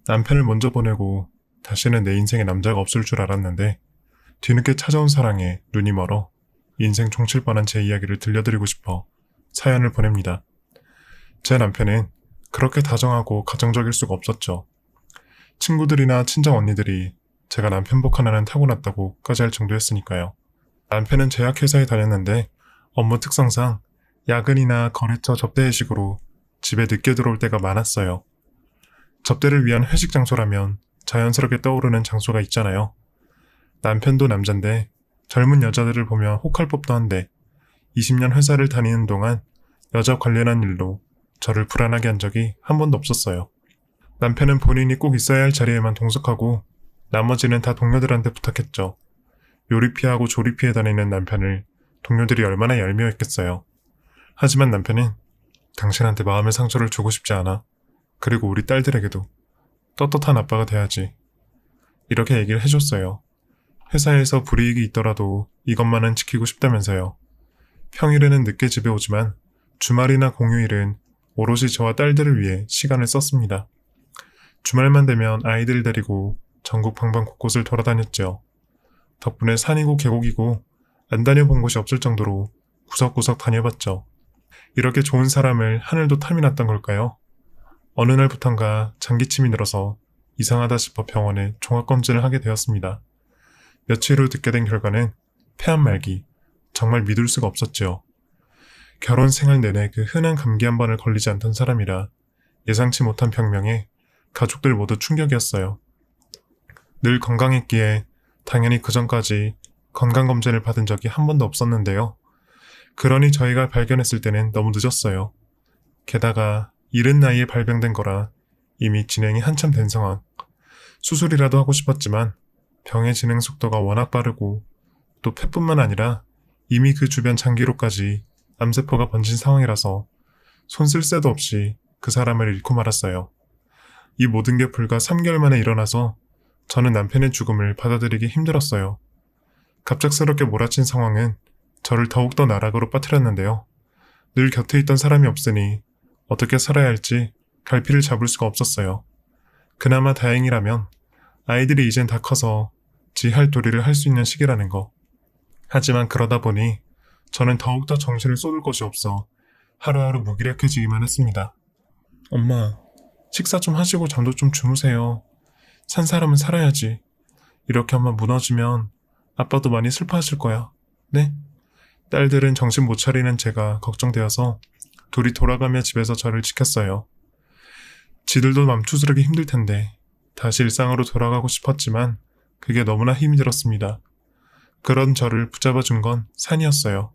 남편을 먼저 보내고 다시는 내 인생에 남자가 없을 줄 알았는데 뒤늦게 찾아온 사랑에 눈이 멀어 인생 종칠 뻔한 제 이야기를 들려드리고 싶어 사연을 보냅니다. 제 남편은 그렇게 다정하고 가정적일 수가 없었죠. 친구들이나 친정 언니들이 제가 남편 복 하나는 타고났다고까지 할 정도였으니까요. 남편은 제약회사에 다녔는데 업무 특성상 야근이나 거래처 접대회식으로 집에 늦게 들어올 때가 많았어요. 접대를 위한 회식 장소라면 자연스럽게 떠오르는 장소가 있잖아요. 남편도 남잔데 젊은 여자들을 보면 혹할 법도 한데 20년 회사를 다니는 동안 여자 관련한 일로 저를 불안하게 한 적이 한 번도 없었어요. 남편은 본인이 꼭 있어야 할 자리에만 동석하고 나머지는 다 동료들한테 부탁했죠. 요리 피하고 조리 피해 다니는 남편을 동료들이 얼마나 얄미워했겠어요. 하지만 남편은 당신한테 마음의 상처를 주고 싶지 않아. 그리고 우리 딸들에게도 떳떳한 아빠가 돼야지. 이렇게 얘기를 해줬어요. 회사에서 불이익이 있더라도 이것만은 지키고 싶다면서요. 평일에는 늦게 집에 오지만 주말이나 공휴일은 오롯이 저와 딸들을 위해 시간을 썼습니다. 주말만 되면 아이들 데리고 전국 방방곳곳을 돌아다녔죠. 덕분에 산이고 계곡이고 안 다녀본 곳이 없을 정도로 구석구석 다녀봤죠. 이렇게 좋은 사람을 하늘도 탐이 났던 걸까요? 어느 날부턴가 장기침이 늘어서 이상하다 싶어 병원에 종합검진을 하게 되었습니다. 며칠 후 듣게 된 결과는 폐암 말기. 정말 믿을 수가 없었죠. 결혼 생활 내내 그 흔한 감기 한 번을 걸리지 않던 사람이라 예상치 못한 병명에 가족들 모두 충격이었어요. 늘 건강했기에 당연히 그전까지 건강검진을 받은 적이 한 번도 없었는데요. 그러니 저희가 발견했을 때는 너무 늦었어요. 게다가 이른 나이에 발병된 거라 이미 진행이 한참 된 상황. 수술이라도 하고 싶었지만 병의 진행 속도가 워낙 빠르고 또 폐뿐만 아니라 이미 그 주변 장기로까지 암세포가 번진 상황이라서 손 쓸 새도 없이 그 사람을 잃고 말았어요. 이 모든 게 불과 3개월 만에 일어나서 저는 남편의 죽음을 받아들이기 힘들었어요. 갑작스럽게 몰아친 상황은 저를 더욱더 나락으로 빠뜨렸는데요. 늘 곁에 있던 사람이 없으니 어떻게 살아야 할지 갈피를 잡을 수가 없었어요. 그나마 다행이라면 아이들이 이젠 다 커서 지 할 도리를 할 수 있는 시기라는 거. 하지만 그러다 보니 저는 더욱더 정신을 쏟을 곳이 없어 하루하루 무기력해지기만 했습니다. 엄마, 식사 좀 하시고 잠도 좀 주무세요. 산 사람은 살아야지. 이렇게 엄마 무너지면 아빠도 많이 슬퍼하실 거야. 네? 딸들은 정신 못 차리는 제가 걱정되어서 둘이 돌아가며 집에서 저를 지켰어요. 지들도 맘추스르기 힘들 텐데 다시 일상으로 돌아가고 싶었지만 그게 너무나 힘이 들었습니다. 그런 저를 붙잡아준 건 산이었어요.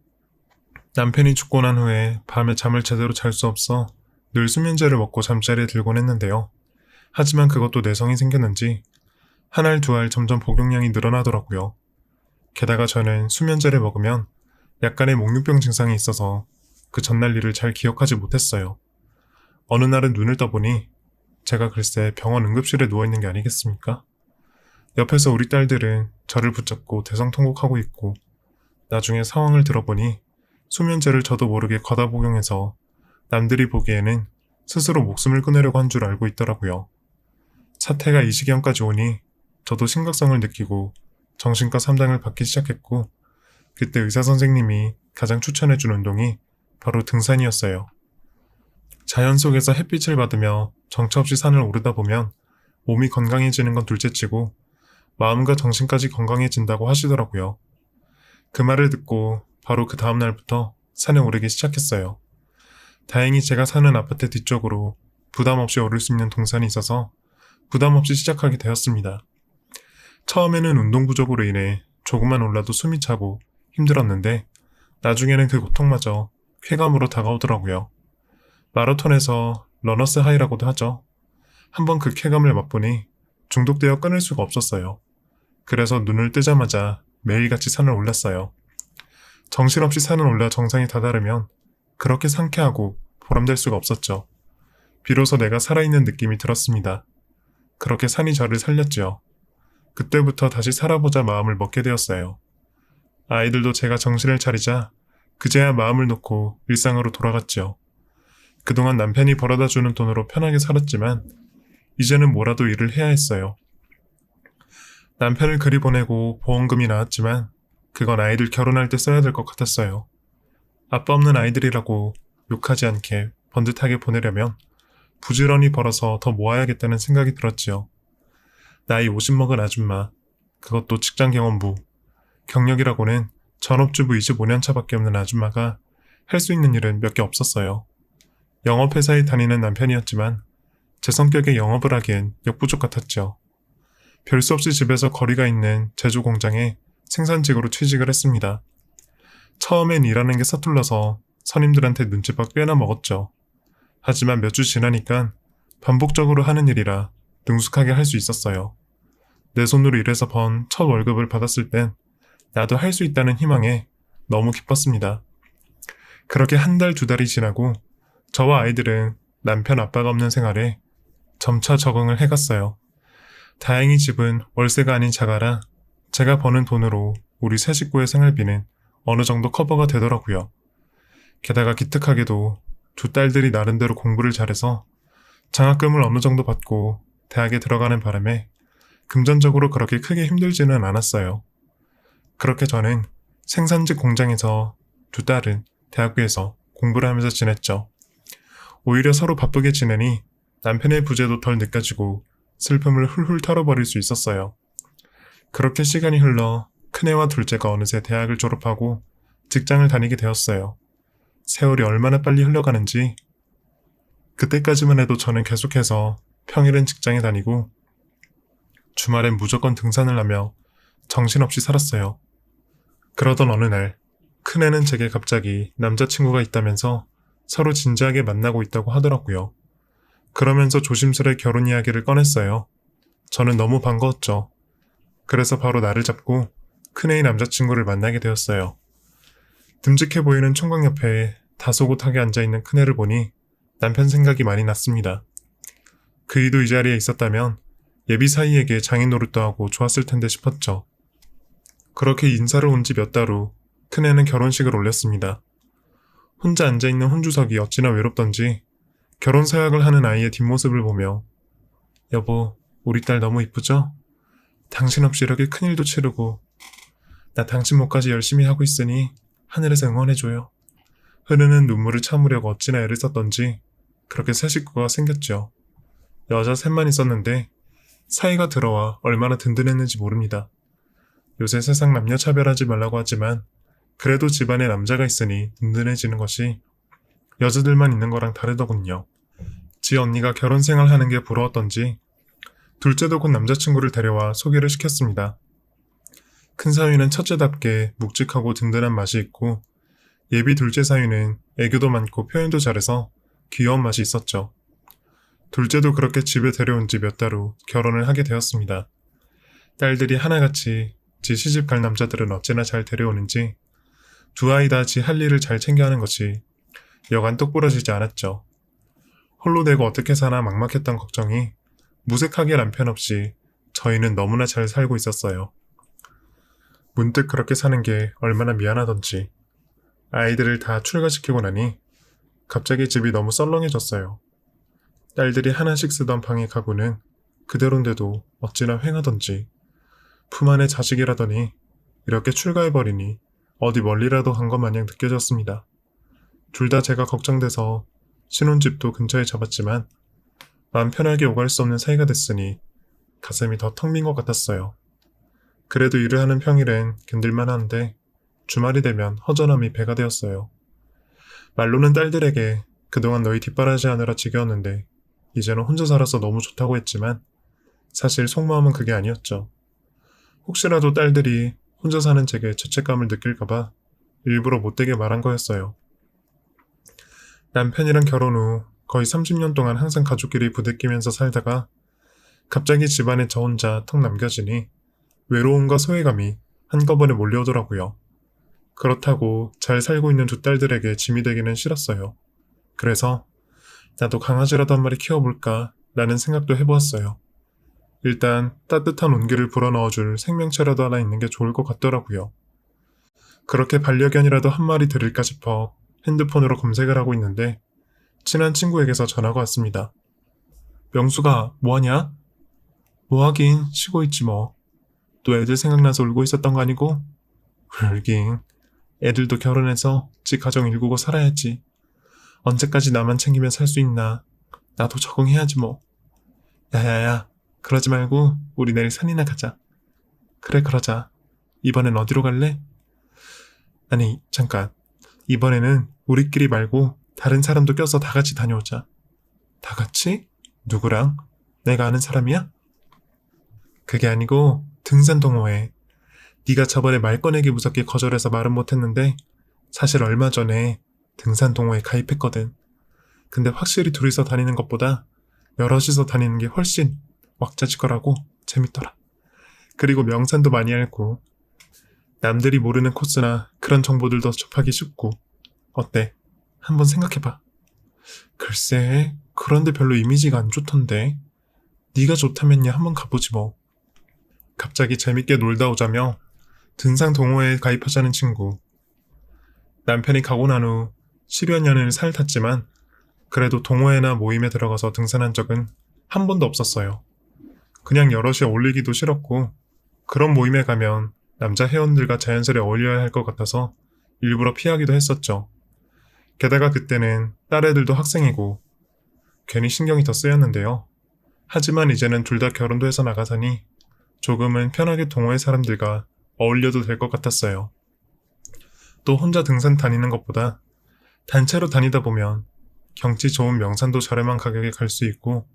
남편이 죽고 난 후에 밤에 잠을 제대로 잘 수 없어 늘 수면제를 먹고 잠자리에 들곤 했는데요. 하지만 그것도 내성이 생겼는지 한 알 두 알 점점 복용량이 늘어나더라고요. 게다가 저는 수면제를 먹으면 약간의 목류병 증상이 있어서 그 전날 일을 잘 기억하지 못했어요. 어느 날은 눈을 떠보니 제가 글쎄 병원 응급실에 누워있는 게 아니겠습니까? 옆에서 우리 딸들은 저를 붙잡고 대성통곡하고 있고 나중에 상황을 들어보니 수면제를 저도 모르게 과다 복용해서 남들이 보기에는 스스로 목숨을 끊으려고 한 줄 알고 있더라고요. 사태가 이 지경까지 오니 저도 심각성을 느끼고 정신과 상담을 받기 시작했고 그때 의사 선생님이 가장 추천해준 운동이 바로 등산이었어요. 자연 속에서 햇빛을 받으며 정처 없이 산을 오르다 보면 몸이 건강해지는 건 둘째치고 마음과 정신까지 건강해진다고 하시더라고요. 그 말을 듣고 바로 그 다음 날부터 산에 오르기 시작했어요. 다행히 제가 사는 아파트 뒤쪽으로 부담 없이 오를 수 있는 동산이 있어서 부담 없이 시작하게 되었습니다. 처음에는 운동 부족으로 인해 조금만 올라도 숨이 차고 힘들었는데 나중에는 그 고통마저 쾌감으로 다가오더라고요. 마라톤에서 러너스 하이라고도 하죠. 한번 그 쾌감을 맛보니 중독되어 끊을 수가 없었어요. 그래서 눈을 뜨자마자 매일같이 산을 올랐어요. 정신없이 산을 올라 정상에 다다르면 그렇게 상쾌하고 보람될 수가 없었죠. 비로소 내가 살아있는 느낌이 들었습니다. 그렇게 산이 저를 살렸지요. 그때부터 다시 살아보자 마음을 먹게 되었어요. 아이들도 제가 정신을 차리자 그제야 마음을 놓고 일상으로 돌아갔죠. 그동안 남편이 벌어다주는 돈으로 편하게 살았지만 이제는 뭐라도 일을 해야 했어요. 남편을 그리 보내고 보험금이 나왔지만 그건 아이들 결혼할 때 써야 될 것 같았어요. 아빠 없는 아이들이라고 욕하지 않게 번듯하게 보내려면 부지런히 벌어서 더 모아야겠다는 생각이 들었지요. 나이 50 먹은 아줌마, 그것도 직장 경험부, 경력이라고는 전업주부 25년 차밖에 없는 아줌마가 할 수 있는 일은 몇 개 없었어요. 영업회사에 다니는 남편이었지만 제 성격에 영업을 하기엔 역부족 같았죠. 별 수 없이 집에서 거리가 있는 제조 공장에 생산직으로 취직을 했습니다. 처음엔 일하는 게 서툴러서 선임들한테 눈치밥 꽤나 먹었죠. 하지만 몇 주 지나니까 반복적으로 하는 일이라 능숙하게 할 수 있었어요. 내 손으로 일해서 번 첫 월급을 받았을 땐 나도 할 수 있다는 희망에 너무 기뻤습니다. 그렇게 한 달, 두 달이 지나고 저와 아이들은 남편 아빠가 없는 생활에 점차 적응을 해갔어요. 다행히 집은 월세가 아닌 자가라 제가 버는 돈으로 우리 세 식구의 생활비는 어느 정도 커버가 되더라고요. 게다가 기특하게도 두 딸들이 나름대로 공부를 잘해서 장학금을 어느 정도 받고 대학에 들어가는 바람에 금전적으로 그렇게 크게 힘들지는 않았어요. 그렇게 저는 생산직 공장에서 두 딸은 대학교에서 공부를 하면서 지냈죠. 오히려 서로 바쁘게 지내니 남편의 부재도 덜 느껴지고 슬픔을 훌훌 털어버릴 수 있었어요. 그렇게 시간이 흘러 큰애와 둘째가 어느새 대학을 졸업하고 직장을 다니게 되었어요. 세월이 얼마나 빨리 흘러가는지 그때까지만 해도 저는 계속해서 평일엔 직장에 다니고 주말엔 무조건 등산을 하며 정신없이 살았어요. 그러던 어느 날 큰애는 제게 갑자기 남자친구가 있다면서 서로 진지하게 만나고 있다고 하더라고요. 그러면서 조심스레 결혼 이야기를 꺼냈어요. 저는 너무 반가웠죠. 그래서 바로 나를 잡고 큰애의 남자친구를 만나게 되었어요. 듬직해 보이는 총각 옆에 다소곳하게 앉아있는 큰애를 보니 남편 생각이 많이 났습니다. 그이도 이 자리에 있었다면 예비 사이에게 장인 노릇도 하고 좋았을 텐데 싶었죠. 그렇게 인사를 온 지 몇 달 후 큰애는 결혼식을 올렸습니다. 혼자 앉아있는 혼주석이 어찌나 외롭던지 결혼 서약을 하는 아이의 뒷모습을 보며 여보, 우리 딸 너무 이쁘죠? 당신 없이 이렇게 큰일도 치르고 나 당신 몫까지 열심히 하고 있으니 하늘에서 응원해줘요. 흐르는 눈물을 참으려고 어찌나 애를 썼던지 그렇게 새 식구가 생겼죠. 여자 셋만 있었는데 사이가 들어와 얼마나 든든했는지 모릅니다. 요새 세상 남녀 차별하지 말라고 하지만 그래도 집안에 남자가 있으니 든든해지는 것이 여자들만 있는 거랑 다르더군요. 지 언니가 결혼 생활하는 게 부러웠던지 둘째도 곧 남자친구를 데려와 소개를 시켰습니다. 큰 사위는 첫째답게 묵직하고 든든한 맛이 있고 예비 둘째 사위는 애교도 많고 표현도 잘해서 귀여운 맛이 있었죠. 둘째도 그렇게 집에 데려온 지 몇 달 후 결혼을 하게 되었습니다. 딸들이 하나같이 지 시집 갈 남자들은 어찌나 잘 데려오는지 두 아이 다 지 할 일을 잘 챙겨하는 것이 여간 똑부러지지 않았죠. 홀로 내고 어떻게 사나 막막했던 걱정이 무색하게 남편 없이 저희는 너무나 잘 살고 있었어요. 문득 그렇게 사는 게 얼마나 미안하던지 아이들을 다 출가시키고 나니 갑자기 집이 너무 썰렁해졌어요. 딸들이 하나씩 쓰던 방의 가구는 그대로인데도 어찌나 휑하던지 품 안에 자식이라더니 이렇게 출가해버리니 어디 멀리라도 간 것 마냥 느껴졌습니다. 둘 다 제가 걱정돼서 신혼집도 근처에 잡았지만 마음 편하게 오갈 수 없는 사이가 됐으니 가슴이 더 텅 빈 것 같았어요. 그래도 일을 하는 평일엔 견딜만 한데 주말이 되면 허전함이 배가 되었어요. 말로는 딸들에게 그동안 너희 뒷바라지하느라 지겨웠는데 이제는 혼자 살아서 너무 좋다고 했지만 사실 속마음은 그게 아니었죠. 혹시라도 딸들이 혼자 사는 제게 죄책감을 느낄까봐 일부러 못되게 말한 거였어요. 남편이랑 결혼 후 거의 30년 동안 항상 가족끼리 부대끼면서 살다가 갑자기 집안에 저 혼자 턱 남겨지니 외로움과 소외감이 한꺼번에 몰려오더라고요. 그렇다고 잘 살고 있는 두 딸들에게 짐이 되기는 싫었어요. 그래서 나도 강아지라도 한 마리 키워볼까 라는 생각도 해보았어요. 일단 따뜻한 온기를 불어넣어줄 생명체라도 하나 있는 게 좋을 것 같더라고요. 그렇게 반려견이라도 한 마리 들일까 싶어 핸드폰으로 검색을 하고 있는데 친한 친구에게서 전화가 왔습니다. 명수가 뭐하냐? 뭐하긴 쉬고 있지 뭐. 또 애들 생각나서 울고 있었던 거 아니고? 울긴. 애들도 결혼해서 지 가정 일구고 살아야지. 언제까지 나만 챙기면 살 수 있나. 나도 적응해야지 뭐. 야야야, 그러지 말고 우리 내일 산이나 가자. 그래, 그러자. 이번엔 어디로 갈래? 아니, 잠깐. 이번에는 우리끼리 말고 다른 사람도 껴서 다 같이 다녀오자. 다 같이? 누구랑? 내가 아는 사람이야? 그게 아니고 등산 동호회. 네가 저번에 말 꺼내기 무섭게 거절해서 말은 못했는데 사실 얼마 전에 등산 동호회에 가입했거든. 근데 확실히 둘이서 다니는 것보다 여럿이서 다니는 게 훨씬 왁자지껄하고 재밌더라. 그리고 명산도 많이 알고 남들이 모르는 코스나 그런 정보들도 접하기 쉽고. 어때? 한번 생각해봐. 글쎄, 그런데 별로 이미지가 안 좋던데. 네가 좋다면야 한번 가보지 뭐. 갑자기 재밌게 놀다 오자며 등산 동호회에 가입하자는 친구. 남편이 가고 난 후 10여 년을 살 탔지만 그래도 동호회나 모임에 들어가서 등산한 적은 한 번도 없었어요. 그냥 여럿이 어울리기도 싫었고 그런 모임에 가면 남자 회원들과 자연스레 어울려야 할 것 같아서 일부러 피하기도 했었죠. 게다가 그때는 딸애들도 학생이고 괜히 신경이 더 쓰였는데요. 하지만 이제는 둘 다 결혼도 해서 나가자니 조금은 편하게 동호회 사람들과 어울려도 될 것 같았어요. 또 혼자 등산 다니는 것보다 단체로 다니다 보면 경치 좋은 명산도 저렴한 가격에 갈 수 있고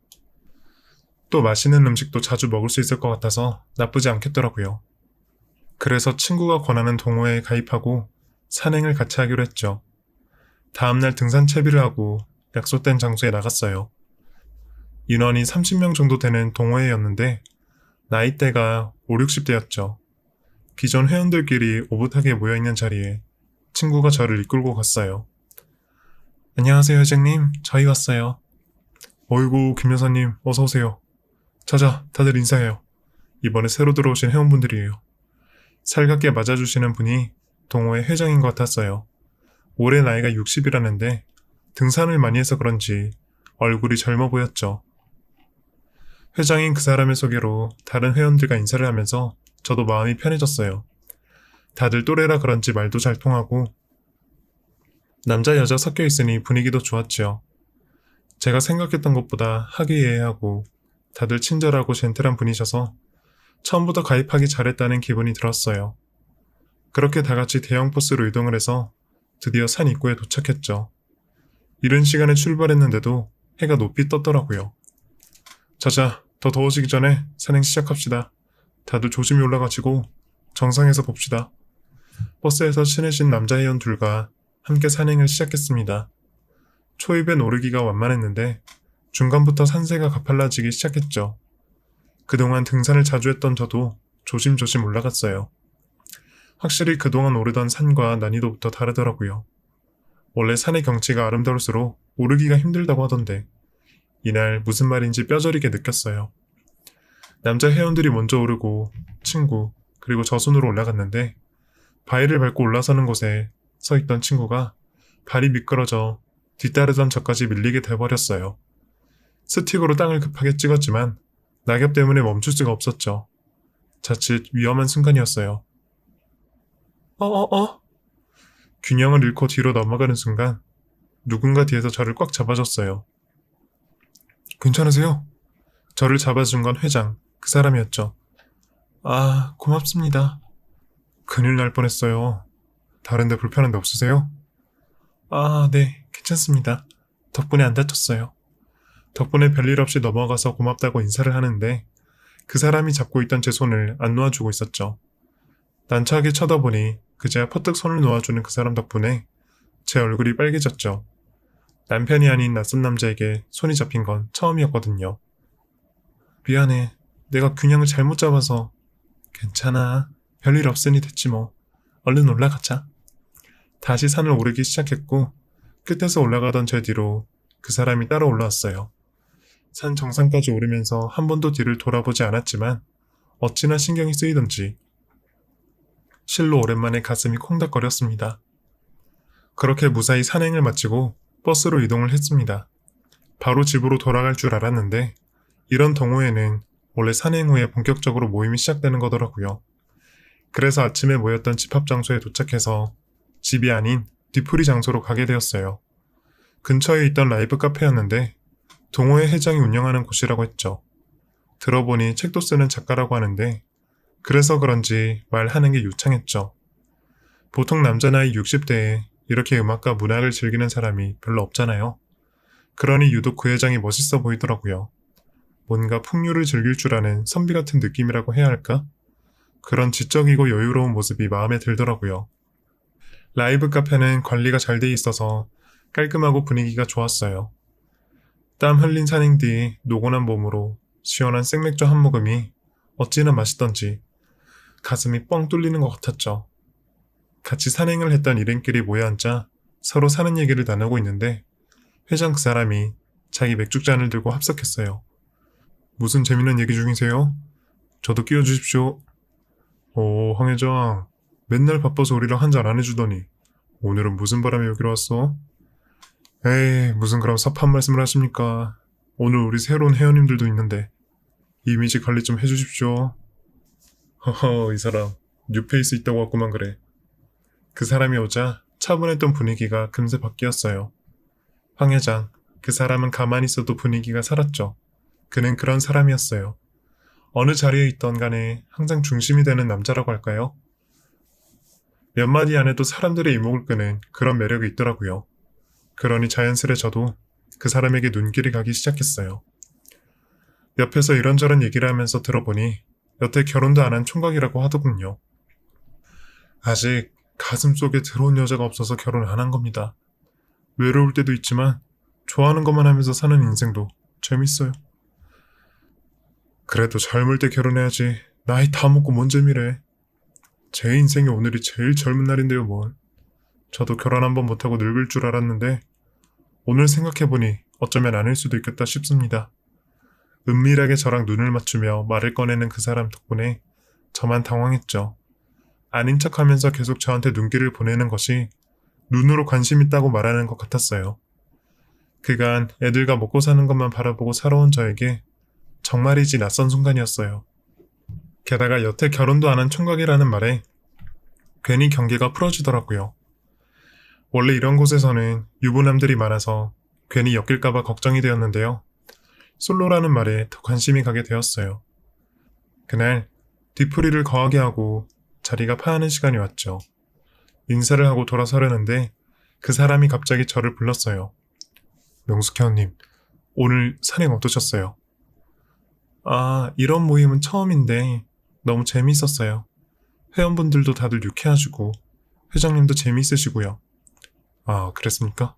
또 맛있는 음식도 자주 먹을 수 있을 것 같아서 나쁘지 않겠더라고요. 그래서 친구가 권하는 동호회에 가입하고 산행을 같이 하기로 했죠. 다음날 등산 채비를 하고 약속된 장소에 나갔어요. 인원이 30명 정도 되는 동호회였는데 나이대가 5, 60대였죠. 기존 회원들끼리 오붓하게 모여있는 자리에 친구가 저를 이끌고 갔어요. 안녕하세요, 회장님. 저희 왔어요. 어이구, 김 여사님, 어서오세요. 자자, 다들 인사해요. 이번에 새로 들어오신 회원분들이에요. 살갑게 맞아주시는 분이 동호회 회장인 것 같았어요. 올해 나이가 60이라는데 등산을 많이 해서 그런지 얼굴이 젊어 보였죠. 회장인 그 사람의 소개로 다른 회원들과 인사를 하면서 저도 마음이 편해졌어요. 다들 또래라 그런지 말도 잘 통하고 남자 여자 섞여 있으니 분위기도 좋았죠. 제가 생각했던 것보다 화기애애하고 다들 친절하고 젠틀한 분이셔서 처음부터 가입하기 잘했다는 기분이 들었어요. 그렇게 다 같이 대형 버스로 이동을 해서 드디어 산 입구에 도착했죠. 이른 시간에 출발했는데도 해가 높이 떴더라고요. 자자, 더 더워지기 전에 산행 시작합시다. 다들 조심히 올라가시고 정상에서 봅시다. 버스에서 친해진 남자 회원 둘과 함께 산행을 시작했습니다. 초입엔 오르기가 완만했는데 중간부터 산세가 가팔라지기 시작했죠. 그동안 등산을 자주 했던 저도 조심조심 올라갔어요. 확실히 그동안 오르던 산과 난이도부터 다르더라고요. 원래 산의 경치가 아름다울수록 오르기가 힘들다고 하던데 이날 무슨 말인지 뼈저리게 느꼈어요. 남자 회원들이 먼저 오르고 친구 그리고 저 손으로 올라갔는데 바위를 밟고 올라서는 곳에 서 있던 친구가 발이 미끄러져 뒤따르던 저까지 밀리게 돼버렸어요. 스틱으로 땅을 급하게 찍었지만 낙엽 때문에 멈출 수가 없었죠. 자칫 위험한 순간이었어요. 균형을 잃고 뒤로 넘어가는 순간 누군가 뒤에서 저를 꽉 잡아줬어요. 괜찮으세요? 저를 잡아준 건 회장, 그 사람이었죠. 아, 고맙습니다. 큰일 날 뻔했어요. 다른데 불편한 데 없으세요? 아, 네, 괜찮습니다. 덕분에 안 다쳤어요. 덕분에 별일 없이 넘어가서 고맙다고 인사를 하는데 그 사람이 잡고 있던 제 손을 안 놓아주고 있었죠. 난처하게 쳐다보니 그제야 퍼뜩 손을 놓아주는 그 사람 덕분에 제 얼굴이 빨개졌죠. 남편이 아닌 낯선 남자에게 손이 잡힌 건 처음이었거든요. 미안해. 내가 균형을 잘못 잡아서. 괜찮아. 별일 없으니 됐지 뭐. 얼른 올라가자. 다시 산을 오르기 시작했고 끝에서 올라가던 제 뒤로 그 사람이 따라 올라왔어요. 산 정상까지 오르면서 한 번도 뒤를 돌아보지 않았지만 어찌나 신경이 쓰이던지 실로 오랜만에 가슴이 콩닥거렸습니다. 그렇게 무사히 산행을 마치고 버스로 이동을 했습니다. 바로 집으로 돌아갈 줄 알았는데 이런 동호회는 원래 산행 후에 본격적으로 모임이 시작되는 거더라고요. 그래서 아침에 모였던 집합 장소에 도착해서 집이 아닌 뒤풀이 장소로 가게 되었어요. 근처에 있던 라이브 카페였는데 동호회 회장이 운영하는 곳이라고 했죠. 들어보니 책도 쓰는 작가라고 하는데 그래서 그런지 말하는 게 유창했죠. 보통 남자 나이 60대에 이렇게 음악과 문학을 즐기는 사람이 별로 없잖아요. 그러니 유독 그 회장이 멋있어 보이더라고요. 뭔가 풍류를 즐길 줄 아는 선비 같은 느낌이라고 해야 할까? 그런 지적이고 여유로운 모습이 마음에 들더라고요. 라이브 카페는 관리가 잘 돼 있어서 깔끔하고 분위기가 좋았어요. 땀 흘린 산행 뒤 노곤한 몸으로 시원한 생맥주 한 모금이 어찌나 맛있던지 가슴이 뻥 뚫리는 것 같았죠. 같이 산행을 했던 일행끼리 모여 앉아 서로 사는 얘기를 나누고 있는데 회장 그 사람이 자기 맥주잔을 들고 합석했어요. 무슨 재밌는 얘기 중이세요? 저도 끼워주십시오. 오, 황 회장. 맨날 바빠서 우리랑 한잔 안 해주더니 오늘은 무슨 바람에 여기로 왔어? 에이, 무슨 그런 섭한 말씀을 하십니까? 오늘 우리 새로운 회원님들도 있는데 이미지 관리 좀 해주십시오. 허허, 이 사람 뉴페이스 있다고 왔구만 그래. 그 사람이 오자 차분했던 분위기가 금세 바뀌었어요. 황 회장, 그 사람은 가만히 있어도 분위기가 살았죠. 그는 그런 사람이었어요. 어느 자리에 있던 간에 항상 중심이 되는 남자라고 할까요? 몇 마디 안 해도 사람들의 이목을 끄는 그런 매력이 있더라고요. 그러니 자연스레 저도 그 사람에게 눈길이 가기 시작했어요. 옆에서 이런저런 얘기를 하면서 들어보니 여태 결혼도 안 한 총각이라고 하더군요. 아직 가슴 속에 들어온 여자가 없어서 결혼 안 한 겁니다. 외로울 때도 있지만 좋아하는 것만 하면서 사는 인생도 재밌어요. 그래도 젊을 때 결혼해야지. 나이 다 먹고 뭔 재미래. 제 인생에 오늘이 제일 젊은 날인데요 뭘. 저도 결혼 한번 못하고 늙을 줄 알았는데 오늘 생각해보니 어쩌면 아닐 수도 있겠다 싶습니다. 은밀하게 저랑 눈을 맞추며 말을 꺼내는 그 사람 덕분에 저만 당황했죠. 아닌 척하면서 계속 저한테 눈길을 보내는 것이 눈으로 관심 있다고 말하는 것 같았어요. 그간 애들과 먹고 사는 것만 바라보고 살아온 저에게 정말이지 낯선 순간이었어요. 게다가 여태 결혼도 안 한 총각이라는 말에 괜히 경계가 풀어지더라고요. 원래 이런 곳에서는 유부남들이 많아서 괜히 엮일까봐 걱정이 되었는데요. 솔로라는 말에 더 관심이 가게 되었어요. 그날 뒤풀이를 거하게 하고 자리가 파하는 시간이 왔죠. 인사를 하고 돌아서려는데 그 사람이 갑자기 저를 불렀어요. 명숙 회원님, 오늘 산행 어떠셨어요? 아, 이런 모임은 처음인데 너무 재미있었어요. 회원분들도 다들 유쾌하시고 회장님도 재미있으시고요. 아, 그랬습니까?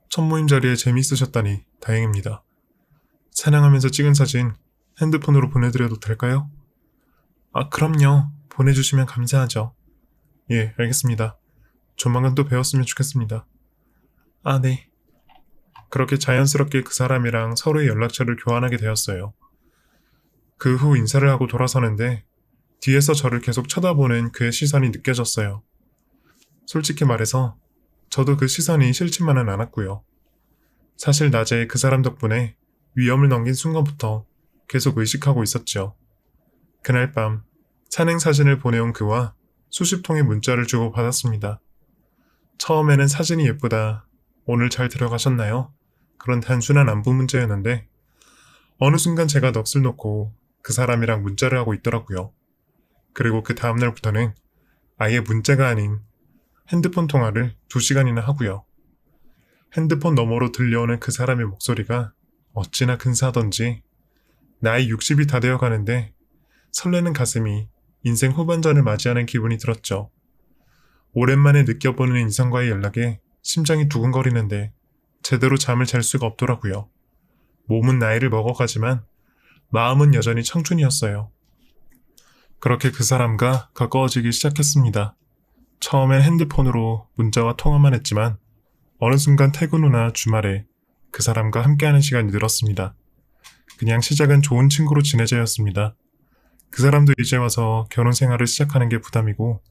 첫 모임 자리에 재미있으셨다니 다행입니다. 산행하면서 찍은 사진 핸드폰으로 보내드려도 될까요? 아, 그럼요. 보내주시면 감사하죠. 예, 알겠습니다. 조만간 또 뵈었으면 좋겠습니다. 아, 네. 그렇게 자연스럽게 그 사람이랑 서로의 연락처를 교환하게 되었어요. 그 후 인사를 하고 돌아서는데 뒤에서 저를 계속 쳐다보는 그의 시선이 느껴졌어요. 솔직히 말해서 저도 그 시선이 싫지만은 않았고요. 사실 낮에 그 사람 덕분에 위험을 넘긴 순간부터 계속 의식하고 있었죠. 그날 밤 산행 사진을 보내온 그와 수십 통의 문자를 주고 받았습니다. 처음에는 사진이 예쁘다, 오늘 잘 들어가셨나요? 그런 단순한 안부 문자였는데 어느 순간 제가 넋을 놓고 그 사람이랑 문자를 하고 있더라고요. 그리고 그 다음날부터는 아예 문자가 아닌 핸드폰 통화를 2시간이나 하고요. 핸드폰 너머로 들려오는 그 사람의 목소리가 어찌나 근사하던지 나이 60이 다 되어 가는데 설레는 가슴이 인생 후반전을 맞이하는 기분이 들었죠. 오랜만에 느껴보는 이성과의 연락에 심장이 두근거리는데 제대로 잠을 잘 수가 없더라고요. 몸은 나이를 먹어가지만 마음은 여전히 청춘이었어요. 그렇게 그 사람과 가까워지기 시작했습니다. 처음엔 핸드폰으로 문자와 통화만 했지만 어느 순간 퇴근 후나 주말에 그 사람과 함께하는 시간이 늘었습니다. 그냥 시작은 좋은 친구로 지내자였습니다. 그 사람도 이제 와서 결혼 생활을 시작하는 게 부담이고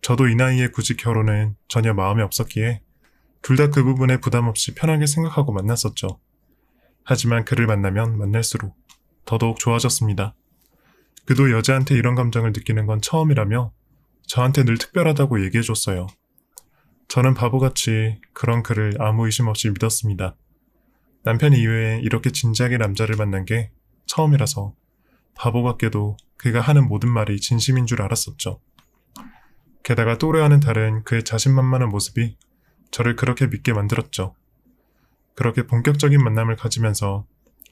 저도 이 나이에 굳이 결혼은 전혀 마음이 없었기에 둘 다 그 부분에 부담 없이 편하게 생각하고 만났었죠. 하지만 그를 만나면 만날수록 더더욱 좋아졌습니다. 그도 여자한테 이런 감정을 느끼는 건 처음이라며 저한테 늘 특별하다고 얘기해줬어요. 저는 바보같이 그런 그를 아무 의심 없이 믿었습니다. 남편 이외에 이렇게 진지하게 남자를 만난 게 처음이라서 바보 같게도 그가 하는 모든 말이 진심인 줄 알았었죠. 게다가 또래와는 다른 그의 자신만만한 모습이 저를 그렇게 믿게 만들었죠. 그렇게 본격적인 만남을 가지면서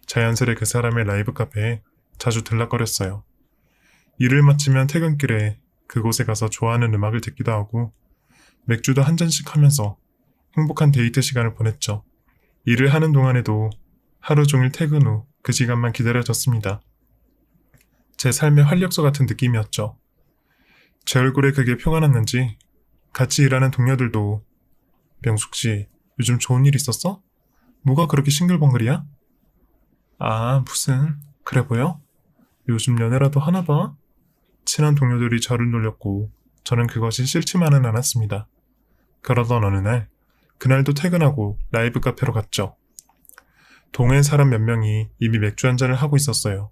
자연스레 그 사람의 라이브 카페에 자주 들락거렸어요. 일을 마치면 퇴근길에 그곳에 가서 좋아하는 음악을 듣기도 하고 맥주도 한 잔씩 하면서 행복한 데이트 시간을 보냈죠. 일을 하는 동안에도 하루 종일 퇴근 후 그 시간만 기다려졌습니다. 제 삶의 활력소 같은 느낌이었죠. 제 얼굴에 그게 표가 났는지 같이 일하는 동료들도 명숙 씨, 요즘 좋은 일 있었어? 뭐가 그렇게 싱글벙글이야? 아, 무슨, 그래 보여? 요즘 연애라도 하나 봐? 친한 동료들이 저를 놀렸고 저는 그것이 싫지만은 않았습니다. 그러던 어느 날, 그날도 퇴근하고 라이브 카페로 갔죠. 동호회 사람 몇 명이 이미 맥주 한잔을 하고 있었어요.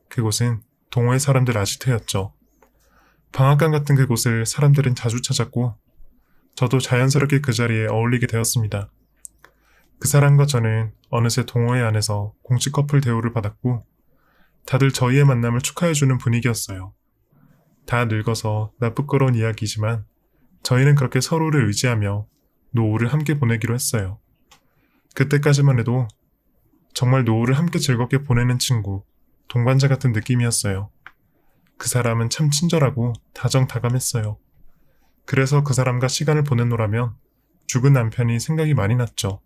그곳은 동호회 사람들 아지트였죠. 방앗간 같은 그곳을 사람들은 자주 찾았고 저도 자연스럽게 그 자리에 어울리게 되었습니다. 그 사람과 저는 어느새 동호회 안에서 공식 커플 대우를 받았고 다들 저희의 만남을 축하해주는 분위기였어요. 다 늙어서 나쁘끄러운 이야기지만 저희는 그렇게 서로를 의지하며 노후를 함께 보내기로 했어요. 그때까지만 해도 정말 노후를 함께 즐겁게 보내는 친구, 동반자 같은 느낌이었어요. 그 사람은 참 친절하고 다정다감했어요. 그래서 그 사람과 시간을 보내노라면 죽은 남편이 생각이 많이 났죠.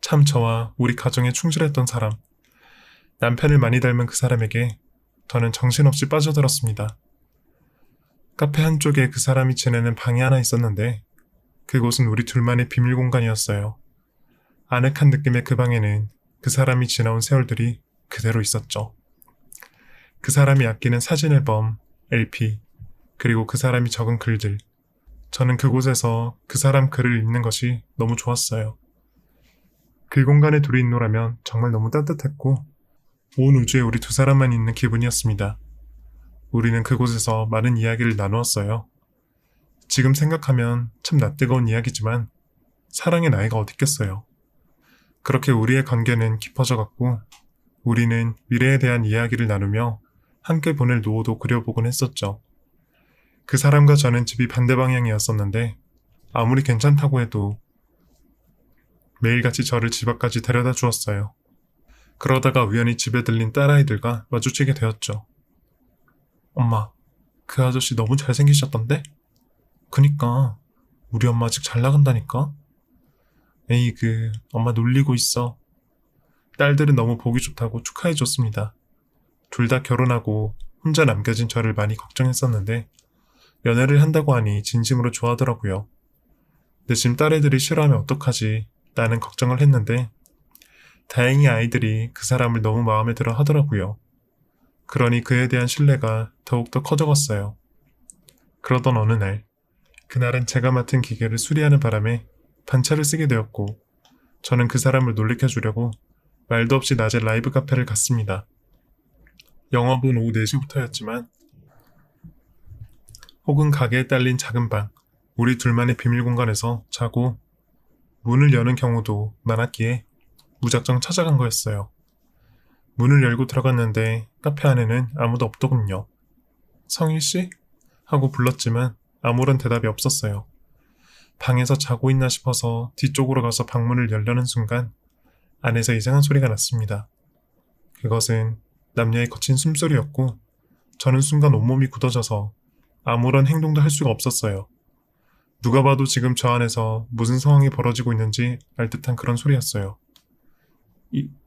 참 저와 우리 가정에 충실했던 사람, 남편을 많이 닮은 그 사람에게 저는 정신없이 빠져들었습니다. 카페 한쪽에 그 사람이 지내는 방이 하나 있었는데 그곳은 우리 둘만의 비밀 공간이었어요. 아늑한 느낌의 그 방에는 그 사람이 지나온 세월들이 그대로 있었죠. 그 사람이 아끼는 사진 앨범, LP, 그리고 그 사람이 적은 글들. 저는 그곳에서 그 사람 글을 읽는 것이 너무 좋았어요. 그 공간에 둘이 있노라면 정말 너무 따뜻했고 온 우주에 우리 두 사람만 있는 기분이었습니다. 우리는 그곳에서 많은 이야기를 나누었어요. 지금 생각하면 참 낯뜨거운 이야기지만 사랑의 나이가 어딨겠어요. 그렇게 우리의 관계는 깊어져 갔고 우리는 미래에 대한 이야기를 나누며 함께 보낼 노후도 그려보곤 했었죠. 그 사람과 저는 집이 반대 방향이었었는데 아무리 괜찮다고 해도 매일같이 저를 집 앞까지 데려다 주었어요. 그러다가 우연히 집에 들린 딸아이들과 마주치게 되었죠. 엄마, 그 아저씨 너무 잘생기셨던데? 그니까 우리 엄마 아직 잘 나간다니까? 에이그, 엄마 놀리고 있어. 딸들은 너무 보기 좋다고 축하해줬습니다. 둘 다 결혼하고 혼자 남겨진 저를 많이 걱정했었는데 연애를 한다고 하니 진심으로 좋아하더라고요. 대신 딸애들이 싫어하면 어떡하지? 나는 걱정을 했는데 다행히 아이들이 그 사람을 너무 마음에 들어 하더라고요. 그러니 그에 대한 신뢰가 더욱더 커져갔어요. 그러던 어느 날, 그날은 제가 맡은 기계를 수리하는 바람에 반차를 쓰게 되었고 저는 그 사람을 놀래켜주려고 말도 없이 낮에 라이브 카페를 갔습니다. 영업은 오후 4시부터였지만 혹은 가게에 딸린 작은 방, 우리 둘만의 비밀 공간에서 자고 문을 여는 경우도 많았기에 무작정 찾아간 거였어요. 문을 열고 들어갔는데 카페 안에는 아무도 없더군요. 성일씨? 하고 불렀지만 아무런 대답이 없었어요. 방에서 자고 있나 싶어서 뒤쪽으로 가서 방문을 열려는 순간 안에서 이상한 소리가 났습니다. 그것은 남녀의 거친 숨소리였고 저는 순간 온몸이 굳어져서 아무런 행동도 할 수가 없었어요. 누가 봐도 지금 저 안에서 무슨 상황이 벌어지고 있는지 알 듯한 그런 소리였어요.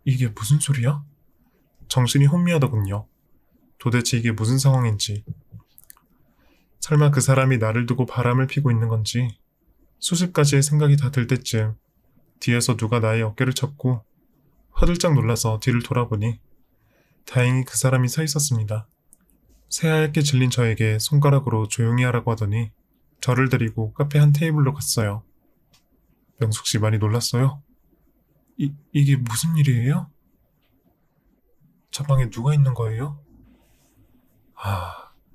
이게 무슨 소리야? 정신이 혼미하더군요. 도대체 이게 무슨 상황인지. 설마 그 사람이 나를 두고 바람을 피고 있는 건지 수십 가지의 생각이 다 들 때쯤 뒤에서 누가 나의 어깨를 쳤고 화들짝 놀라서 뒤를 돌아보니 다행히 그 사람이 서 있었습니다. 새하얗게 질린 저에게 손가락으로 조용히 하라고 하더니 저를 데리고 카페 한 테이블로 갔어요. 명숙 씨 많이 놀랐어요? 이게 무슨 일이에요? 저 방에 누가 있는 거예요?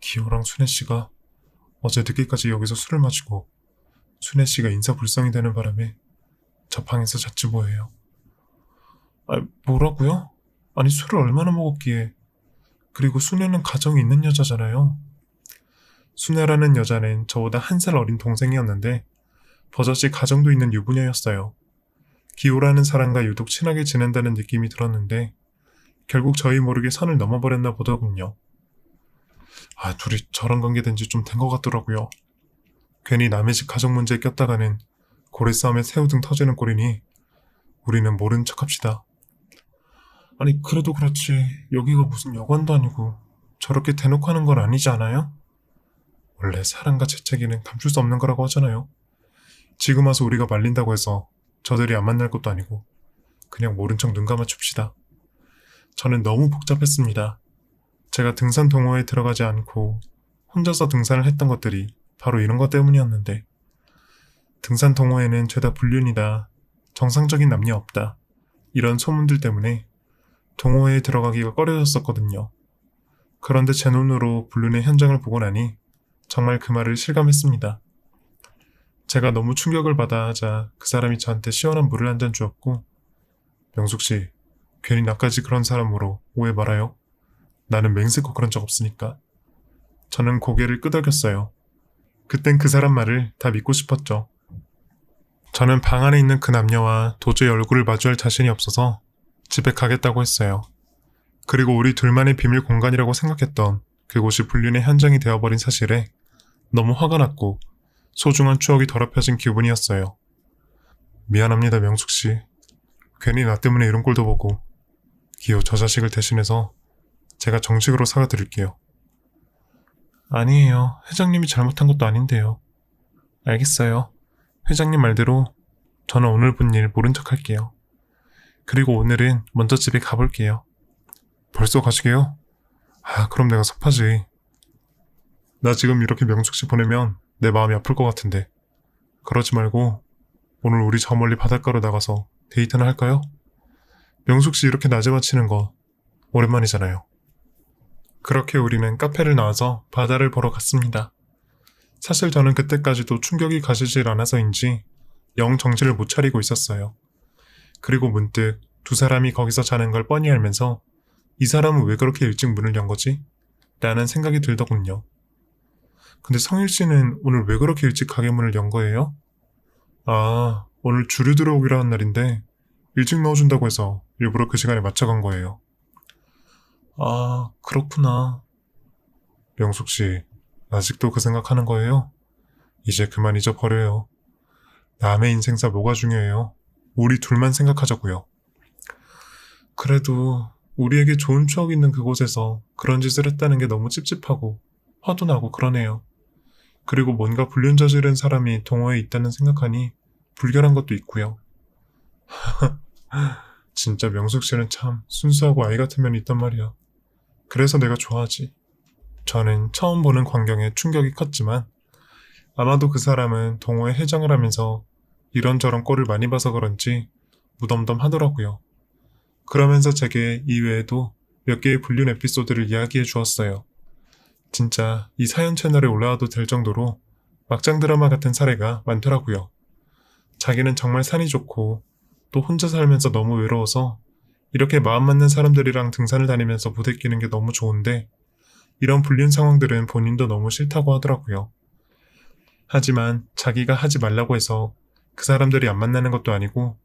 기호랑 순애 씨가 어제 늦게까지 여기서 술을 마시고 순애 씨가 인사불성이 되는 바람에 저 방에서 잤지 뭐예요. 뭐라고요? 아니 술을 얼마나 먹었기에. 그리고 순애는 가정이 있는 여자잖아요. 순애라는 여자는 저보다 한 살 어린 동생이었는데 버젓이 가정도 있는 유부녀였어요. 기호라는 사람과 유독 친하게 지낸다는 느낌이 들었는데 결국 저희 모르게 선을 넘어버렸나 보더군요. 둘이 저런 관계 된 지 좀 된 것 같더라고요. 괜히 남의 집 가정 문제에 꼈다가는 고래싸움에 새우등 터지는 꼴이니 우리는 모른 척합시다. 아니 그래도 그렇지 여기가 무슨 여관도 아니고 저렇게 대놓고 하는 건 아니지 않아요? 원래 사랑과 재채기는 감출 수 없는 거라고 하잖아요. 지금 와서 우리가 말린다고 해서 저들이 안 만날 것도 아니고 그냥 모른 척 눈 감아줍시다. 저는 너무 복잡했습니다. 제가 등산 동호회에 들어가지 않고 혼자서 등산을 했던 것들이 바로 이런 것 때문이었는데 등산 동호회는 죄다 불륜이다. 정상적인 남녀 없다. 이런 소문들 때문에 동호회에 들어가기가 꺼려졌었거든요. 그런데 제 눈으로 불륜의 현장을 보고 나니 정말 그 말을 실감했습니다. 제가 너무 충격을 받아 하자 그 사람이 저한테 시원한 물을 한 잔 주었고 명숙씨, 괜히 나까지 그런 사람으로 오해 말아요. 나는 맹세코 그런 적 없으니까. 저는 고개를 끄덕였어요. 그땐 그 사람 말을 다 믿고 싶었죠. 저는 방 안에 있는 그 남녀와 도저히 얼굴을 마주할 자신이 없어서 집에 가겠다고 했어요. 그리고 우리 둘만의 비밀 공간이라고 생각했던 그곳이 불륜의 현장이 되어버린 사실에 너무 화가 났고 소중한 추억이 더럽혀진 기분이었어요. 미안합니다, 명숙씨. 괜히 나 때문에 이런 꼴도 보고 기호 저 자식을 대신해서 제가 정식으로 사과드릴게요. 아니에요. 회장님이 잘못한 것도 아닌데요. 알겠어요. 회장님 말대로 저는 오늘 본 일 모른 척 할게요. 그리고 오늘은 먼저 집에 가볼게요. 벌써 가시게요? 그럼 내가 섭하지. 나 지금 이렇게 명숙씨 보내면 내 마음이 아플 것 같은데. 그러지 말고 오늘 우리 저 멀리 바닷가로 나가서 데이트나 할까요? 명숙씨 이렇게 낮에 마치는 거 오랜만이잖아요. 그렇게 우리는 카페를 나와서 바다를 보러 갔습니다. 사실 저는 그때까지도 충격이 가시질 않아서인지 영 정신을 못 차리고 있었어요. 그리고 문득 두 사람이 거기서 자는 걸 뻔히 알면서 이 사람은 왜 그렇게 일찍 문을 연 거지? 라는 생각이 들더군요. 근데 성일 씨는 오늘 왜 그렇게 일찍 가게 문을 연 거예요? 오늘 주류 들어오기로 한 날인데 일찍 넣어준다고 해서 일부러 그 시간에 맞춰간 거예요. 그렇구나. 명숙씨, 아직도 그 생각하는 거예요? 이제 그만 잊어버려요. 남의 인생사 뭐가 중요해요? 우리 둘만 생각하자고요. 그래도 우리에게 좋은 추억 있는 그곳에서 그런 짓을 했다는 게 너무 찝찝하고 화도 나고 그러네요. 그리고 뭔가 불륜 저지른 사람이 동호회에 있다는 생각하니 불결한 것도 있고요. 진짜 명숙 씨는 참 순수하고 아이 같은 면이 있단 말이야. 그래서 내가 좋아하지. 저는 처음 보는 광경에 충격이 컸지만 아마도 그 사람은 동호회 회장을 하면서 이런저런 꼴을 많이 봐서 그런지 무덤덤하더라고요. 그러면서 제게 이외에도 몇 개의 불륜 에피소드를 이야기해 주었어요. 진짜 이 사연 채널에 올라와도 될 정도로 막장 드라마 같은 사례가 많더라고요. 자기는 정말 산이 좋고 또 혼자 살면서 너무 외로워서 이렇게 마음 맞는 사람들이랑 등산을 다니면서 부대끼는 게 너무 좋은데 이런 불륜 상황들은 본인도 너무 싫다고 하더라고요. 하지만 자기가 하지 말라고 해서 그 사람들이 안 만나는 것도 아니고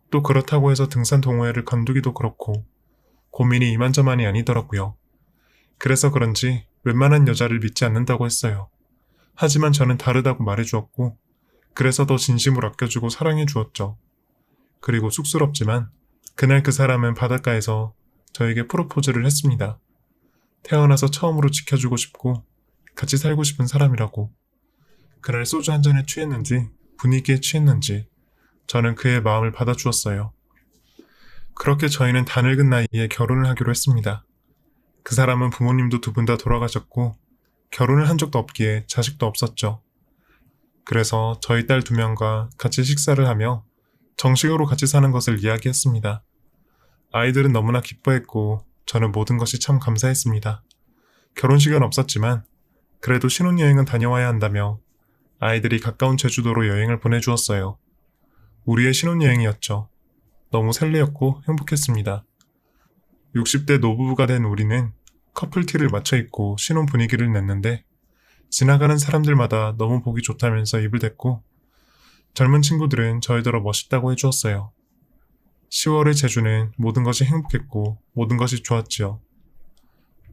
또 그렇다고 해서 등산 동호회를 관두기도 그렇고 고민이 이만저만이 아니더라고요. 그래서 그런지 웬만한 여자를 믿지 않는다고 했어요. 하지만 저는 다르다고 말해주었고 그래서 더 진심으로 아껴주고 사랑해주었죠. 그리고 쑥스럽지만 그날 그 사람은 바닷가에서 저에게 프로포즈를 했습니다. 태어나서 처음으로 지켜주고 싶고 같이 살고 싶은 사람이라고. 그날 소주 한 잔에 취했는지 분위기에 취했는지 저는 그의 마음을 받아주었어요. 그렇게 저희는 다 늙은 나이에 결혼을 하기로 했습니다. 그 사람은 부모님도 두 분 다 돌아가셨고 결혼을 한 적도 없기에 자식도 없었죠. 그래서 저희 딸 2명과 같이 식사를 하며 정식으로 같이 사는 것을 이야기했습니다. 아이들은 너무나 기뻐했고 저는 모든 것이 참 감사했습니다. 결혼식은 없었지만 그래도 신혼여행은 다녀와야 한다며 아이들이 가까운 제주도로 여행을 보내주었어요. 우리의 신혼여행이었죠. 너무 설레었고 행복했습니다. 60대 노부부가 된 우리는 커플티를 맞춰 입고 신혼 분위기를 냈는데 지나가는 사람들마다 너무 보기 좋다면서 입을 댔고 젊은 친구들은 저희더러 멋있다고 해주었어요. 10월의 제주는 모든 것이 행복했고 모든 것이 좋았지요.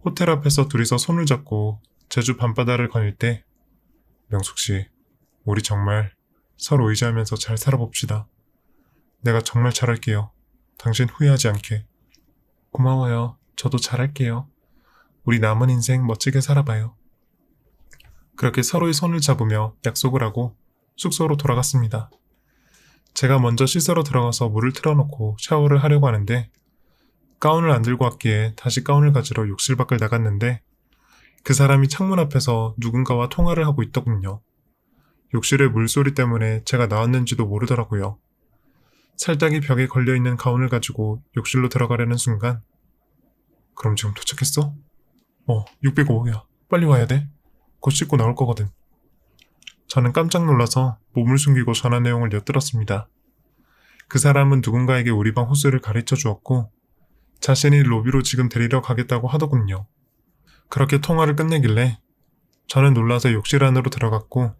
호텔 앞에서 둘이서 손을 잡고 제주 밤바다를 거닐 때 명숙씨, 우리 정말 서로 의지하면서 잘 살아봅시다. 내가 정말 잘할게요. 당신 후회하지 않게. 고마워요. 저도 잘할게요. 우리 남은 인생 멋지게 살아봐요. 그렇게 서로의 손을 잡으며 약속을 하고 숙소로 돌아갔습니다. 제가 먼저 씻으러 들어가서 물을 틀어놓고 샤워를 하려고 하는데 가운을 안 들고 왔기에 다시 가운을 가지러 욕실 밖을 나갔는데 그 사람이 창문 앞에서 누군가와 통화를 하고 있더군요. 욕실의 물소리 때문에 제가 나왔는지도 모르더라고요. 살짝이 벽에 걸려있는 가운을 가지고 욕실로 들어가려는 순간 그럼 지금 도착했어? 605야. 빨리 와야 돼. 곧 씻고 나올 거거든. 저는 깜짝 놀라서 몸을 숨기고 전화 내용을 엿들었습니다. 그 사람은 누군가에게 우리 방 호수를 가르쳐 주었고 자신이 로비로 지금 데리러 가겠다고 하더군요. 그렇게 통화를 끝내길래 저는 놀라서 욕실 안으로 들어갔고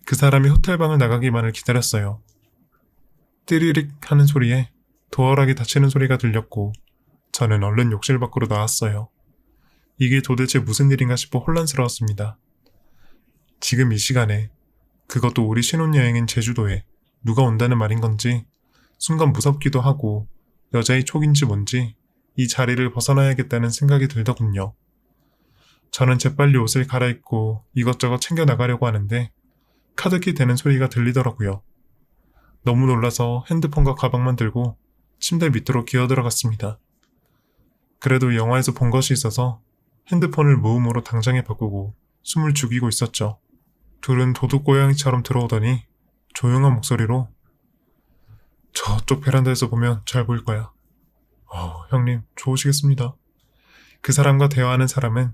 그 사람이 호텔방을 나가기만을 기다렸어요. 띠리릭 하는 소리에 도어락이 닫히는 소리가 들렸고 저는 얼른 욕실 밖으로 나왔어요. 이게 도대체 무슨 일인가 싶어 혼란스러웠습니다. 지금 이 시간에 그것도 우리 신혼여행인 제주도에 누가 온다는 말인 건지 순간 무섭기도 하고 여자의 촉인지 뭔지 이 자리를 벗어나야겠다는 생각이 들더군요. 저는 재빨리 옷을 갈아입고 이것저것 챙겨 나가려고 하는데 카드키 되는 소리가 들리더라고요. 너무 놀라서 핸드폰과 가방만 들고 침대 밑으로 기어들어갔습니다. 그래도 영화에서 본 것이 있어서 핸드폰을 무음으로 당장에 바꾸고 숨을 죽이고 있었죠. 둘은 도둑고양이처럼 들어오더니 조용한 목소리로 저쪽 베란다에서 보면 잘 보일 거야. 형님 좋으시겠습니다. 그 사람과 대화하는 사람은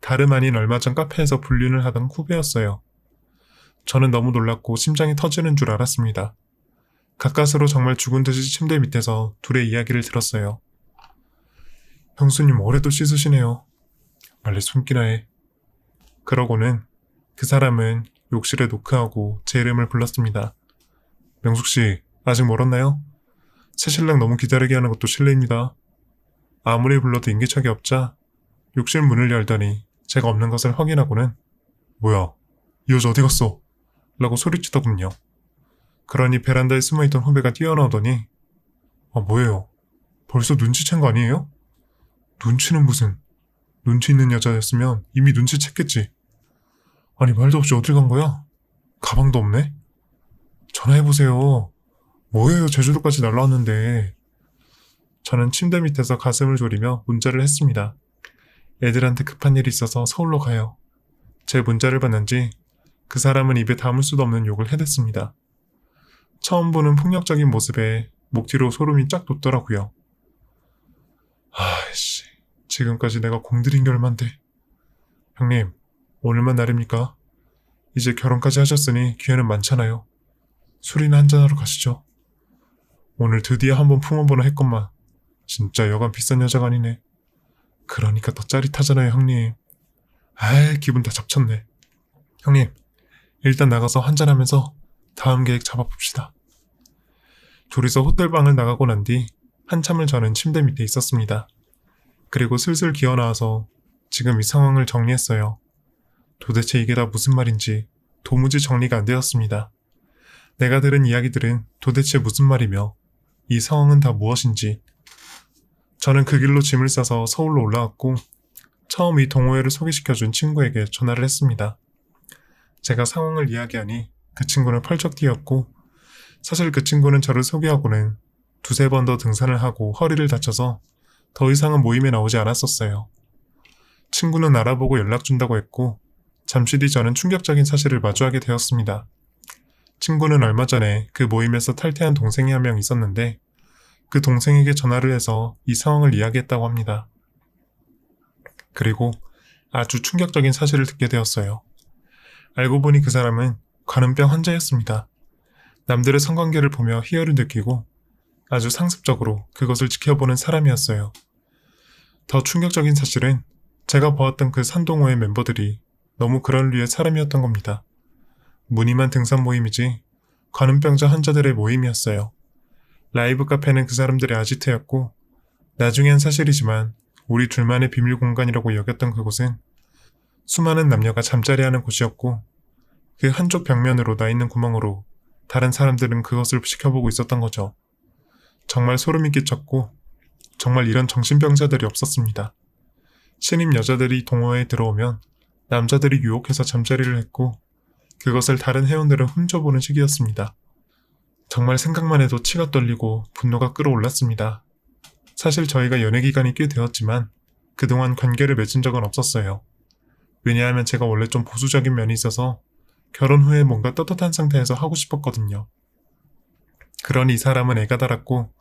다름 아닌 얼마 전 카페에서 불륜을 하던 후배였어요. 저는 너무 놀랐고 심장이 터지는 줄 알았습니다. 가까스로 정말 죽은 듯이 침대 밑에서 둘의 이야기를 들었어요. 형수님 올해도 씻으시네요. 빨리 숨기나 해. 그러고는 그 사람은 욕실에 노크하고 제 이름을 불렀습니다. 명숙씨, 아직 멀었나요? 새신랑 너무 기다리게 하는 것도 실례입니다. 아무리 불러도 인기척이 없자 욕실 문을 열더니 제가 없는 것을 확인하고는 뭐야, 이 여자 어디 갔어? 라고 소리치더군요. 그러니 베란다에 숨어있던 후배가 뛰어나오더니 뭐예요? 벌써 눈치챈 거 아니에요? 눈치는 무슨, 눈치 있는 여자였으면 이미 눈치챘겠지. 아니 말도 없이 어딜 간 거야? 가방도 없네? 전화해보세요. 뭐예요, 제주도까지 날라왔는데. 저는 침대 밑에서 가슴을 졸이며 문자를 했습니다. 애들한테 급한 일이 있어서 서울로 가요. 제 문자를 봤는지 그 사람은 입에 담을 수도 없는 욕을 해댔습니다. 처음 보는 폭력적인 모습에 목 뒤로 소름이 쫙 돋더라고요. 아이씨, 지금까지 내가 공들인 게 얼만데. 형님, 오늘만 날입니까? 이제 결혼까지 하셨으니 기회는 많잖아요. 술이나 한잔하러 가시죠. 오늘 드디어 한번 품어보나 했건만 진짜 여간 비싼 여자가 아니네. 그러니까 더 짜릿하잖아요, 형님. 기분 다 잡쳤네. 형님, 일단 나가서 한잔하면서 다음 계획 잡아봅시다. 둘이서 호텔방을 나가고 난 뒤 한참을 저는 침대 밑에 있었습니다. 그리고 슬슬 기어나와서 지금 이 상황을 정리했어요. 도대체 이게 다 무슨 말인지 도무지 정리가 안 되었습니다. 내가 들은 이야기들은 도대체 무슨 말이며 이 상황은 다 무엇인지. 저는 그 길로 짐을 싸서 서울로 올라왔고 처음 이 동호회를 소개시켜준 친구에게 전화를 했습니다. 제가 상황을 이야기하니 그 친구는 펄쩍 뛰었고 사실 그 친구는 저를 소개하고는 두세 번 더 등산을 하고 허리를 다쳐서 더 이상은 모임에 나오지 않았었어요. 친구는 알아보고 연락 준다고 했고 잠시 뒤 저는 충격적인 사실을 마주하게 되었습니다. 친구는 얼마 전에 그 모임에서 탈퇴한 동생이 한 명 있었는데 그 동생에게 전화를 해서 이 상황을 이야기했다고 합니다. 그리고 아주 충격적인 사실을 듣게 되었어요. 알고 보니 그 사람은 관음병 환자였습니다. 남들의 성관계를 보며 희열을 느끼고 아주 상습적으로 그것을 지켜보는 사람이었어요. 더 충격적인 사실은 제가 보았던 그 산동호의 멤버들이 너무 그런 류의 사람이었던 겁니다. 무늬만 등산 모임이지 관음병자 환자들의 모임이었어요. 라이브 카페는 그 사람들의 아지트였고 나중에 한 사실이지만 우리 둘만의 비밀 공간이라고 여겼던 그곳은 수많은 남녀가 잠자리하는 곳이었고 그 한쪽 벽면으로 나 있는 구멍으로 다른 사람들은 그것을 지켜보고 있었던 거죠. 정말 소름이 끼쳤고 정말 이런 정신병자들이 없었습니다. 신입 여자들이 동호회에 들어오면 남자들이 유혹해서 잠자리를 했고 그것을 다른 회원들은 훔쳐보는 시기였습니다. 정말 생각만 해도 치가 떨리고 분노가 끌어올랐습니다. 사실 저희가 연애 기간이 꽤 되었지만 그동안 관계를 맺은 적은 없었어요. 왜냐하면 제가 원래 좀 보수적인 면이 있어서 결혼 후에 뭔가 떳떳한 상태에서 하고 싶었거든요. 그러니 이 사람은 애가 달았고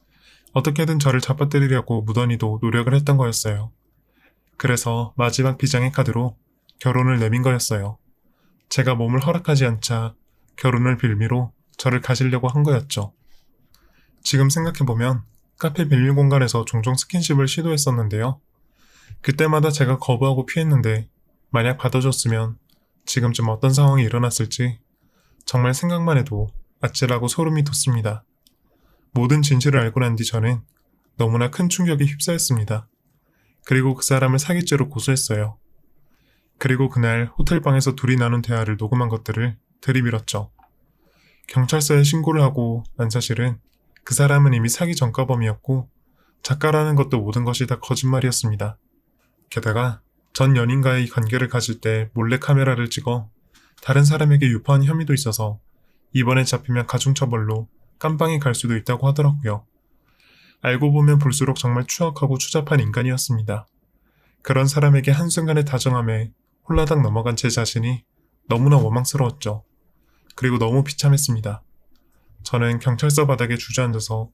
어떻게든 저를 잡아뜨리려고 무던히도 노력을 했던 거였어요. 그래서 마지막 비장의 카드로 결혼을 내민 거였어요. 제가 몸을 허락하지 않자 결혼을 빌미로 저를 가지려고 한 거였죠. 지금 생각해보면 카페 빌밀 공간에서 종종 스킨십을 시도했었는데요. 그때마다 제가 거부하고 피했는데 만약 받아줬으면 지금쯤 어떤 상황이 일어났을지 정말 생각만 해도 아찔하고 소름이 돋습니다. 모든 진실을 알고 난 뒤 저는 너무나 큰 충격에 휩싸였습니다. 그리고 그 사람을 사기죄로 고소했어요. 그리고 그날 호텔방에서 둘이 나눈 대화를 녹음한 것들을 들이밀었죠. 경찰서에 신고를 하고 난 사실은 그 사람은 이미 사기 전과범이었고 작가라는 것도 모든 것이 다 거짓말이었습니다. 게다가 전 연인과의 관계를 가질 때 몰래 카메라를 찍어 다른 사람에게 유포한 혐의도 있어서 이번에 잡히면 가중처벌로 깜빵에 갈 수도 있다고 하더라고요. 알고 보면 볼수록 정말 추악하고 추잡한 인간이었습니다. 그런 사람에게 한순간의 다정함에 홀라당 넘어간 제 자신이 너무나 원망스러웠죠. 그리고 너무 비참했습니다. 저는 경찰서 바닥에 주저앉아서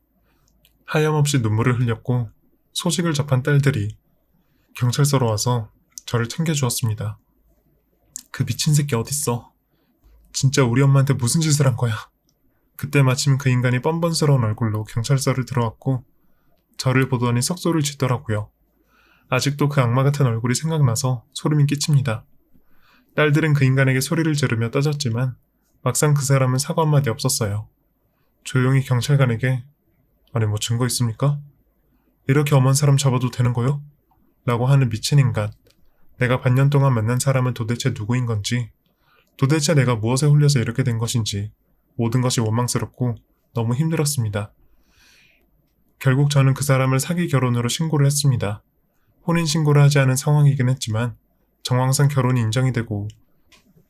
하염없이 눈물을 흘렸고 소식을 접한 딸들이 경찰서로 와서 저를 챙겨주었습니다. 그 미친 새끼 어딨어? 진짜 우리 엄마한테 무슨 짓을 한 거야? 그때 마침 그 인간이 뻔뻔스러운 얼굴로 경찰서를 들어왔고 저를 보더니 석소를 짓더라고요. 아직도 그 악마 같은 얼굴이 생각나서 소름이 끼칩니다. 딸들은 그 인간에게 소리를 지르며 따졌지만 막상 그 사람은 사과 한마디 없었어요. 조용히 경찰관에게 아니 뭐 증거 있습니까? 이렇게 엄한 사람 잡아도 되는 거요? 라고 하는 미친 인간. 내가 반년 동안 만난 사람은 도대체 누구인 건지, 도대체 내가 무엇에 홀려서 이렇게 된 것인지 모든 것이 원망스럽고 너무 힘들었습니다. 결국 저는 그 사람을 사기 결혼으로 신고를 했습니다. 혼인신고를 하지 않은 상황이긴 했지만 정황상 결혼이 인정이 되고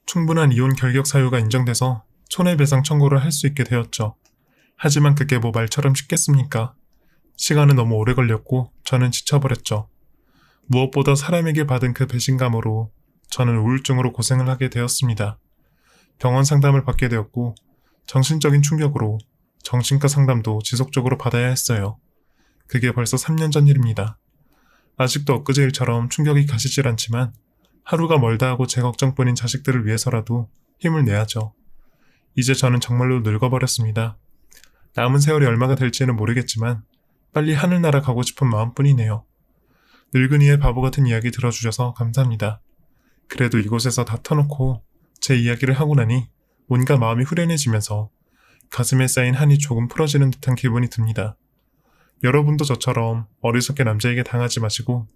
충분한 이혼 결격 사유가 인정돼서 손해배상 청구를 할 수 있게 되었죠. 하지만 그게 뭐 말처럼 쉽겠습니까? 시간은 너무 오래 걸렸고 저는 지쳐버렸죠. 무엇보다 사람에게 받은 그 배신감으로 저는 우울증으로 고생을 하게 되었습니다. 병원 상담을 받게 되었고 정신적인 충격으로 정신과 상담도 지속적으로 받아야 했어요. 그게 벌써 3년 전 일입니다. 아직도 엊그제 일처럼 충격이 가시질 않지만 하루가 멀다 하고 제 걱정뿐인 자식들을 위해서라도 힘을 내야죠. 이제 저는 정말로 늙어버렸습니다. 남은 세월이 얼마가 될지는 모르겠지만 빨리 하늘나라 가고 싶은 마음뿐이네요. 늙은이의 바보 같은 이야기 들어주셔서 감사합니다. 그래도 이곳에서 다 터놓고 제 이야기를 하고 나니 뭔가 마음이 후련해지면서 가슴에 쌓인 한이 조금 풀어지는 듯한 기분이 듭니다. 여러분도 저처럼 어리석게 남자에게 당하지 마시고